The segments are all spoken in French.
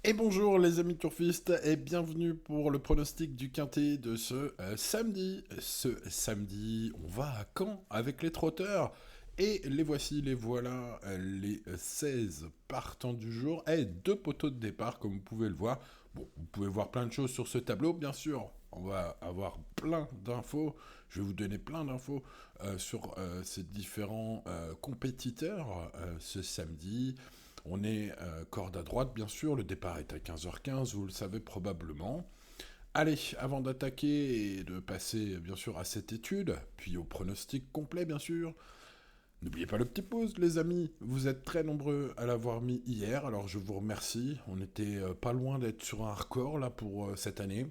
Et bonjour les amis turfistes et bienvenue pour le pronostic du quintet de ce samedi. Ce samedi, on va à Caen avec les trotteurs et les voici, les voilà, les 16 partants du jour et deux poteaux de départ comme vous pouvez le voir. Bon, vous pouvez voir plein de choses sur ce tableau, bien sûr. On va avoir plein d'infos. Je vais vous donner plein d'infos sur ces différents compétiteurs ce samedi. On est corde à droite, bien sûr. Le départ est à 15h15, vous le savez probablement. Allez, avant d'attaquer et de passer, bien sûr, à cette étude, puis au pronostic complet, bien sûr, n'oubliez pas le petit pouce, les amis. Vous êtes très nombreux à l'avoir mis hier, alors je vous remercie. On était pas loin d'être sur un record, là, pour cette année.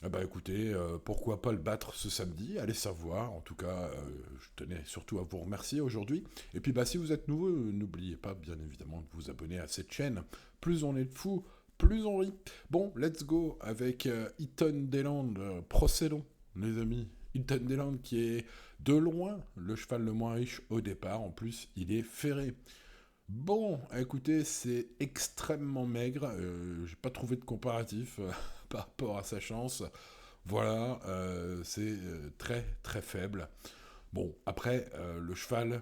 Ah bah écoutez, pourquoi pas le battre ce samedi, allez savoir. En tout cas, je tenais surtout à vous remercier aujourd'hui. Et puis bah si vous êtes nouveau, n'oubliez pas bien évidemment de vous abonner à cette chaîne. Plus on est de fous, plus on rit. Bon, let's go avec Eaton Deland. Procédons, les amis. Eaton Deland qui est de loin le cheval le moins riche au départ. En plus, il est ferré. Bon, écoutez, c'est extrêmement maigre. J'ai pas trouvé de comparatif par rapport à sa chance. Voilà, c'est très très faible. Bon, après, le cheval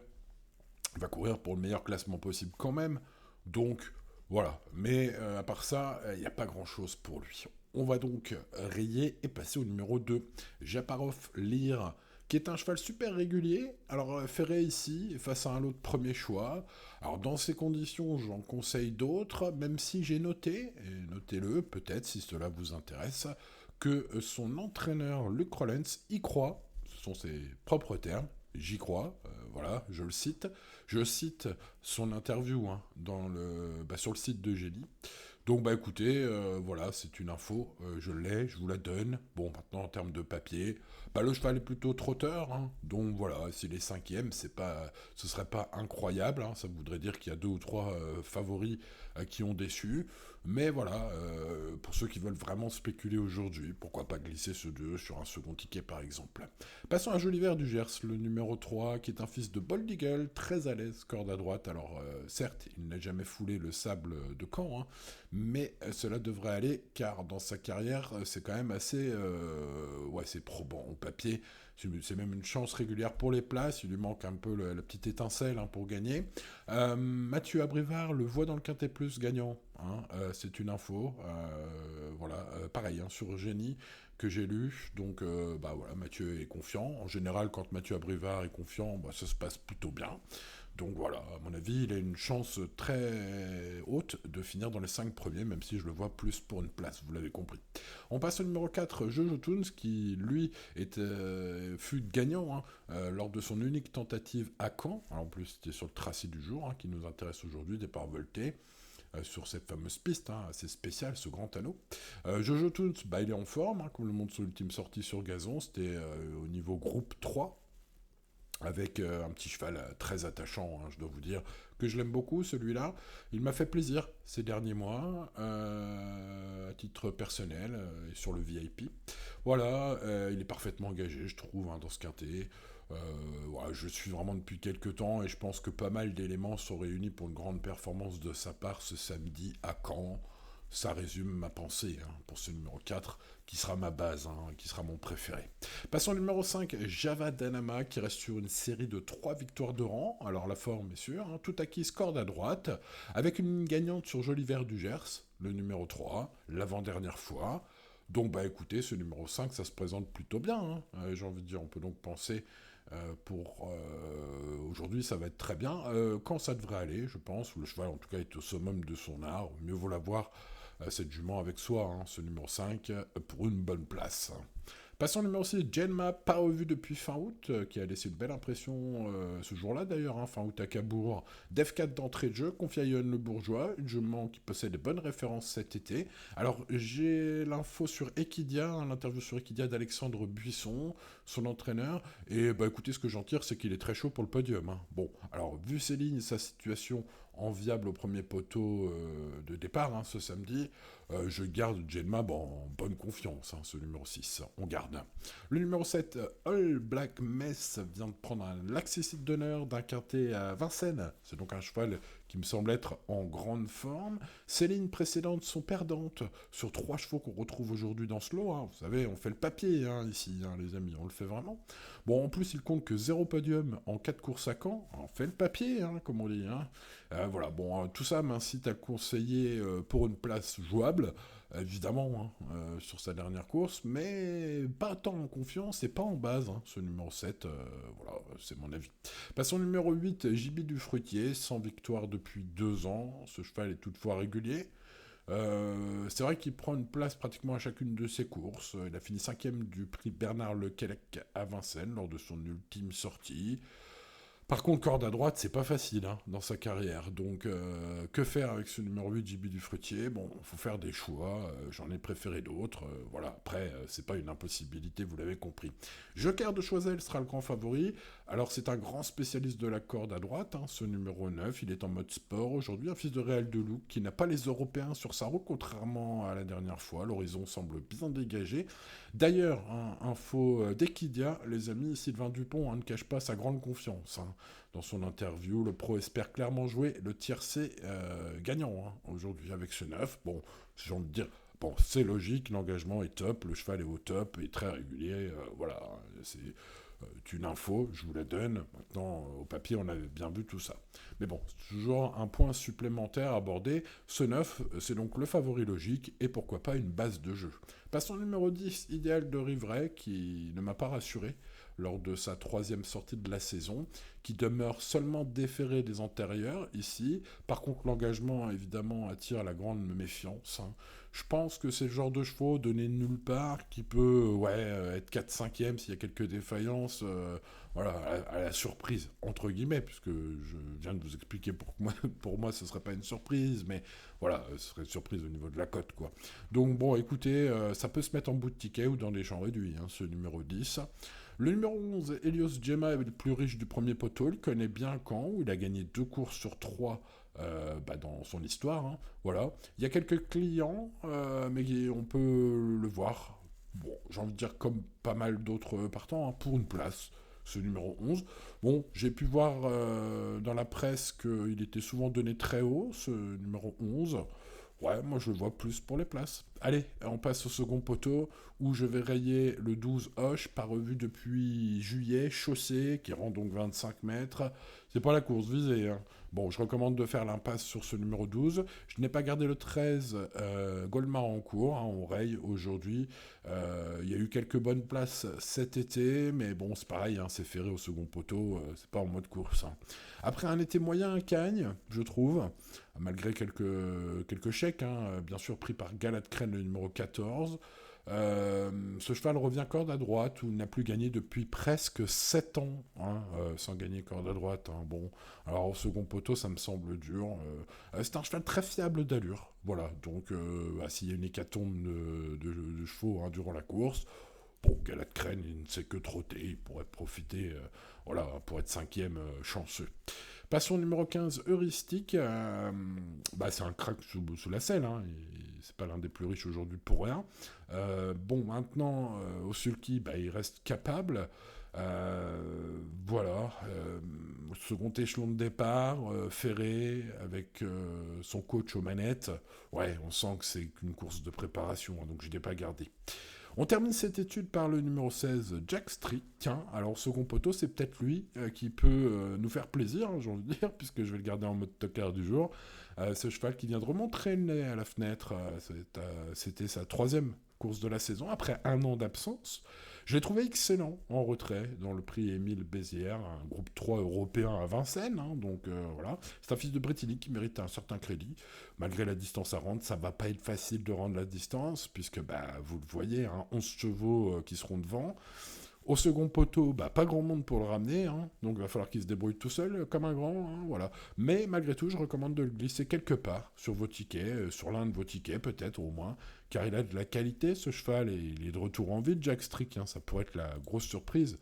va courir pour le meilleur classement possible quand même. Donc, voilà. Mais à part ça, il n'y a pas grand-chose pour lui. On va donc rayer et passer au numéro 2. Japarov Lyre, qui est un cheval super régulier. Alors, ferré ici, face à un lot de premier choix. Alors, dans ces conditions, j'en conseille d'autres, même si j'ai noté, et notez-le peut-être si cela vous intéresse, que son entraîneur Luc Rollens y croit, ce sont ses propres termes, j'y crois, voilà, je le cite. Je cite son interview sur le site de Gély. Donc bah écoutez, voilà, c'est une info, je l'ai, je vous la donne. Bon, maintenant en termes de papier, bah le cheval est plutôt trotteur, hein, donc voilà, s'il est cinquième, ce serait pas incroyable, hein, ça voudrait dire qu'il y a deux ou trois favoris qui ont déçu. Mais voilà, pour ceux qui veulent vraiment spéculer aujourd'hui, pourquoi pas glisser ce 2 sur un second ticket par exemple. Passons à Joliver du Gers, le numéro 3, qui est un fils de Bold Eagle, très à l'aise, corde à droite. Alors certes, il n'a jamais foulé le sable de Caen, hein, mais cela devrait aller, car dans sa carrière, c'est quand même assez... ouais, c'est probant au papier. C'est même une chance régulière pour les places. Il lui manque un peu la petite étincelle hein, pour gagner. Mathieu Abrivard le voit dans le Quintet Plus gagnant. Hein, c'est une info. Voilà, pareil, hein, sur Génie que j'ai lu. Donc, bah voilà, Mathieu est confiant. En général, quand Mathieu Abrivard est confiant, bah, ça se passe plutôt bien. Donc voilà, à mon avis, il a une chance très haute de finir dans les 5 premiers, même si je le vois plus pour une place, vous l'avez compris. On passe au numéro 4, Jojo Toons, qui lui fut gagnant hein, lors de son unique tentative à Caen. Alors, en plus, c'était sur le tracé du jour hein, qui nous intéresse aujourd'hui, départ volté. Sur cette fameuse piste hein, assez spéciale, ce grand anneau. Jojo Toons, bah, il est en forme, hein, comme le montre son ultime sortie sur gazon, c'était au niveau groupe 3, avec un petit cheval très attachant, hein, je dois vous dire que je l'aime beaucoup celui-là. Il m'a fait plaisir ces derniers mois, à titre personnel et sur le VIP. Voilà, il est parfaitement engagé, je trouve, hein, dans ce quintet. Voilà, je suis vraiment depuis quelques temps et je pense que pas mal d'éléments sont réunis pour une grande performance de sa part ce samedi à Caen. Ça résume ma pensée hein, pour ce numéro 4, qui sera ma base, hein, qui sera mon préféré. Passons au numéro 5, Java Danama, qui reste sur une série de 3 victoires de rang. Alors la forme est sûre, hein, tout acquis corde à droite, avec une ligne gagnante sur Joliver du Gers, le numéro 3, l'avant-dernière fois. Donc bah écoutez, ce numéro 5, ça se présente plutôt bien, hein. J'ai envie de dire, on peut donc penser pour aujourd'hui, ça va être très bien. Quand ça devrait aller, je pense, où le cheval en tout cas est au summum de son art, mieux vaut l'avoir cette jument avec soi, hein, ce numéro 5, pour une bonne place. Passons au numéro 6, Genma, pas revu depuis fin août, qui a laissé une belle impression ce jour-là d'ailleurs, hein, fin août à Cabourg. Def 4 d'entrée de jeu, confie à Yoann Le Bourgeois, une jument qui possède de bonnes références cet été. Alors j'ai l'info sur Equidia, hein, l'interview sur Equidia d'Alexandre Buisson, son entraîneur, et bah écoutez, ce que j'en tire, c'est qu'il est très chaud pour le podium. Hein. Bon, alors vu ses lignes, sa situation enviable au premier poteau de départ hein, ce samedi, je garde Genma en bonne confiance, hein, ce numéro 6. On garde. Le numéro 7, All Black Mess, vient de prendre l'accessit d'honneur d'un quintet à Vincennes. C'est donc un cheval qui me semble être en grande forme. Ces lignes précédentes sont perdantes sur 3 chevaux qu'on retrouve aujourd'hui dans ce lot. Hein. Vous savez, on fait le papier ici, les amis, on le fait vraiment. Bon, en plus, il compte que 0 podium en 4 courses à Caen. On fait le papier, comme on dit. Voilà, bon, tout ça m'incite à le conseiller pour une place jouable, évidemment, sur sa dernière course, mais pas tant en confiance et pas en base, ce numéro 7, voilà, c'est mon avis. Passons au numéro 8, JB du Fruitier, sans victoire depuis 2 ans, ce cheval est toutefois régulier. C'est vrai qu'il prend une place pratiquement à chacune de ses courses, il a fini 5e du prix Bernard Lequelec à Vincennes lors de son ultime sortie. Par contre, corde à droite, c'est pas facile dans sa carrière. Donc, que faire avec ce numéro 8, JB du Fruitier? Bon, il faut faire des choix. J'en ai préféré d'autres. Voilà, après, c'est pas une impossibilité, vous l'avez compris. Joker de Choiseul sera le grand favori. Alors, c'est un grand spécialiste de la corde à droite, ce numéro 9. Il est en mode sport aujourd'hui, un fils de Réal Deloup qui n'a pas les Européens sur sa route, contrairement à la dernière fois. L'horizon semble bien dégagé. D'ailleurs, info d'Equidia, les amis, Sylvain Dupont ne cache pas sa grande confiance. Dans son interview, le pro espère clairement jouer le tiercé gagnant aujourd'hui avec ce 9. Bon, j'ai envie de dire, bon, c'est logique, l'engagement est top, le cheval est au top, est très régulier, voilà, c'est une info, je vous la donne. Maintenant, au papier, on avait bien vu tout ça. Mais bon, c'est toujours un point supplémentaire à aborder. Ce 9, c'est donc le favori logique, et pourquoi pas une base de jeu. Passons au numéro 10, Idéal de Rivray, qui ne m'a pas rassuré lors de sa 3e sortie de la saison, qui demeure seulement déféré des antérieurs ici. Par contre, l'engagement, évidemment, attire la grande méfiance. Je pense que c'est le genre de chevaux donné nulle part qui peut être 4-5e s'il y a quelques défaillances, voilà, à la surprise, entre guillemets, puisque je viens de vous expliquer pour moi ce serait pas une surprise, mais voilà, ce serait une surprise au niveau de la cote, quoi. Donc bon, écoutez, ça peut se mettre en bout de ticket ou dans des champs réduits, ce numéro 10. Le numéro 11, Helios Gemma, est le plus riche du premier poteau. Il connaît bien Caen, où il a gagné 2 courses sur 3 dans son histoire. Voilà. Il y a quelques clients, mais on peut le voir. Bon, j'ai envie de dire comme pas mal d'autres partants, pour une place. Ce numéro 11. Bon, j'ai pu voir dans la presse qu'il était souvent donné très haut, ce numéro 11. Ouais, moi je le vois plus pour les places. Allez, on passe au second poteau où je vais rayer le 12 Hoche, pas revu depuis juillet, chaussée, qui rend donc 25 mètres. C'est pas la course visée. Bon, je recommande de faire l'impasse sur ce numéro 12. Je n'ai pas gardé le 13, Goldmar en cours, on raye aujourd'hui. Il y a eu quelques bonnes places cet été, mais bon, c'est pareil, c'est ferré au second poteau, c'est pas en mode course. Après un été moyen à Cagnes, je trouve, malgré quelques chèques, bien sûr pris par Galat Crène, le numéro 14. Ce cheval revient corde à droite, où il n'a plus gagné depuis presque 7 ans, sans gagner corde à droite. Bon, alors au second poteau, ça me semble dur. C'est un cheval très fiable d'allure, voilà. Donc, s'il y a une hécatombe de chevaux durant la course, bon, Galat Crène, il ne sait que trotter, il pourrait profiter, voilà, pour être 5e chanceux. Passons au numéro 15, Heuristique. C'est un crack sous la selle, c'est pas l'un des plus riches aujourd'hui pour rien. Bon, maintenant, au sulky, il reste capable. Voilà, second échelon de départ, ferré, avec son coach aux manettes. Ouais, on sent que c'est une course de préparation, donc je ne l'ai pas gardé. On termine cette étude par le numéro 16, Jack Street. Tiens, alors second poteau, c'est peut-être lui qui peut nous faire plaisir, j'ai envie de dire, puisque je vais le garder en mode tocard du jour. Ce cheval qui vient de remontrer le nez à la fenêtre, c'était sa 3e course de la saison, après 1 an d'absence. Je l'ai trouvé excellent en retrait dans le prix Émile Bézières, un groupe 3 européen à Vincennes. Donc voilà, c'est un fils de Bretigny qui mérite un certain crédit. Malgré la distance à rendre, ça va pas être facile de rendre la distance, puisque vous le voyez, 11 chevaux qui seront devant. Au second poteau, pas grand monde pour le ramener, donc il va falloir qu'il se débrouille tout seul, comme un grand, voilà. Mais malgré tout, je recommande de le glisser quelque part sur vos tickets, sur l'un de vos tickets peut-être au moins, car il a de la qualité ce cheval, et il est de retour en vie, Jack Strick, ça pourrait être la grosse surprise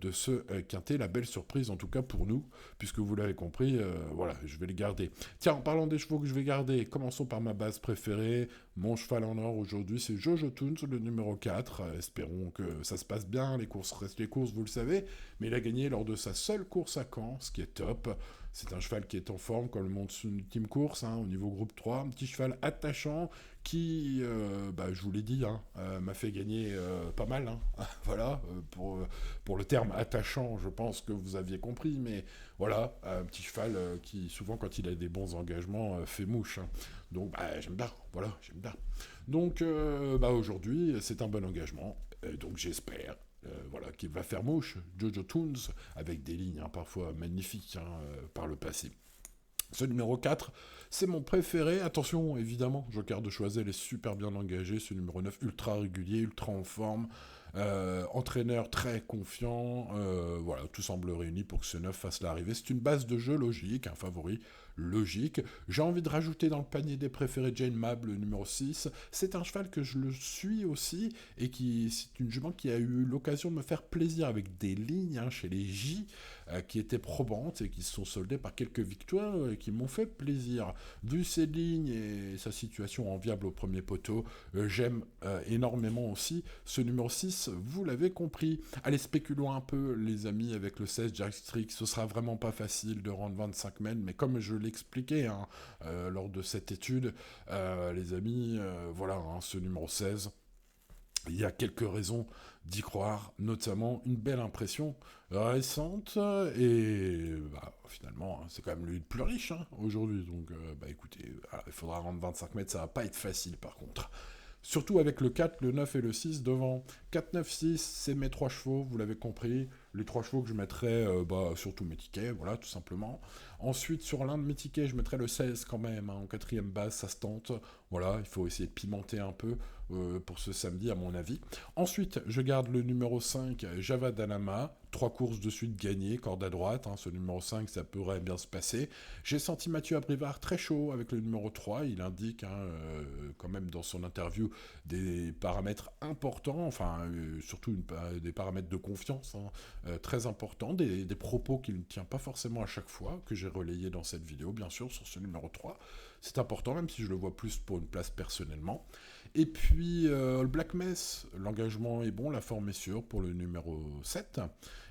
de ce quintet, la belle surprise en tout cas pour nous, puisque vous l'avez compris, voilà, je vais les garder. Tiens, en parlant des chevaux que je vais garder, commençons par ma base préférée, mon cheval en or aujourd'hui, c'est Jojo Toons, le numéro 4, espérons que ça se passe bien, les courses restent les courses, vous le savez, mais il a gagné lors de sa seule course à Caen, ce qui est top. C'est un cheval qui est en forme, comme le montre son ultime course, hein, au niveau groupe 3. Un petit cheval attachant qui, je vous l'ai dit, hein, m'a fait gagner pas mal. Hein. Voilà, pour le terme attachant, je pense que vous aviez compris. Mais voilà, un petit cheval qui, souvent, quand il a des bons engagements, fait mouche. Hein. Donc, j'aime bien. Voilà, j'aime bien. Donc, aujourd'hui, c'est un bon engagement. Donc, j'espère voilà, qui va faire mouche, Jojo Toons, avec des lignes parfois magnifiques par le passé. Ce numéro 4, c'est mon préféré. Attention, évidemment, Joker de Choiseul est super bien engagé. Ce numéro 9, ultra régulier, ultra en forme. Entraîneur très confiant. Voilà, tout semble réuni pour que ce 9 fasse l'arrivée. C'est une base de jeu logique, un favori logique. J'ai envie de rajouter dans le panier des préférés Jane Mab, le numéro 6. C'est un cheval que je le suis aussi et c'est une jument qui a eu l'occasion de me faire plaisir avec des lignes chez les J qui étaient probantes et qui se sont soldées par quelques victoires et qui m'ont fait plaisir. Vu ses lignes et sa situation enviable au premier poteau, j'aime énormément aussi ce numéro 6, vous l'avez compris. Allez, spéculons un peu, les amis, avec le 16 Jack Strick. Ce sera vraiment pas facile de rendre 25 mètres, mais comme je l'expliquais lors de cette étude, les amis, voilà, ce numéro 16. Il y a quelques raisons d'y croire, notamment une belle impression récente, et finalement, c'est quand même lui le plus riche aujourd'hui, donc écoutez, il faudra rendre 25 mètres, ça va pas être facile par contre. Surtout avec le 4, le 9 et le 6 devant. 4, 9, 6, c'est mes 3 chevaux, vous l'avez compris. Les 3 chevaux que je mettrai sur tous mes tickets, voilà, tout simplement. Ensuite, sur l'un de mes tickets, je mettrai le 16 quand même, en quatrième base, ça se tente. Voilà, il faut essayer de pimenter un peu pour ce samedi, à mon avis. Ensuite, je garde le numéro 5, Java Danama. 3 courses de suite gagnées, corde à droite. Ce numéro 5, ça pourrait bien se passer. J'ai senti Mathieu Abrivard très chaud avec le numéro 3. Il indique quand même dans son interview des paramètres importants, surtout des paramètres de confiance très importants, des propos qu'il ne tient pas forcément à chaque fois, que j'ai relayé dans cette vidéo, bien sûr, sur ce numéro 3. C'est important, même si je le vois plus pour une place personnellement. Et puis, le Black Mess, l'engagement est bon, la forme est sûre pour le numéro 7.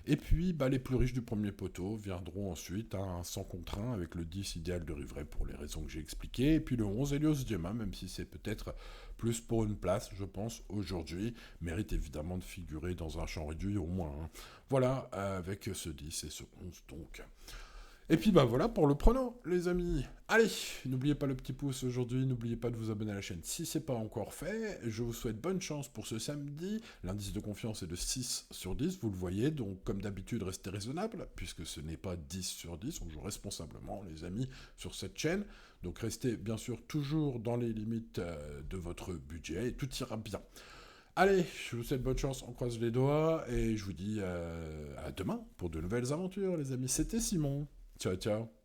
Et puis, les plus riches du premier poteau viendront ensuite, sans contraint, avec le 10 idéal de Rivray pour les raisons que j'ai expliquées. Et puis le 11, Helios Diema, même si c'est peut-être plus pour une place, je pense, aujourd'hui, mérite évidemment de figurer dans un champ réduit au moins. Voilà, avec ce 10 et ce 11 donc. Et puis voilà pour le prono, les amis. Allez, n'oubliez pas le petit pouce aujourd'hui, n'oubliez pas de vous abonner à la chaîne si c'est pas encore fait. Je vous souhaite bonne chance pour ce samedi. L'indice de confiance est de 6 sur 10, vous le voyez, donc comme d'habitude, restez raisonnable, puisque ce n'est pas 10 sur 10, on joue responsablement, les amis, sur cette chaîne. Donc restez bien sûr toujours dans les limites de votre budget et tout ira bien. Allez, je vous souhaite bonne chance, on croise les doigts, et je vous dis à demain pour de nouvelles aventures, les amis. C'était Simon. Ciao, ciao.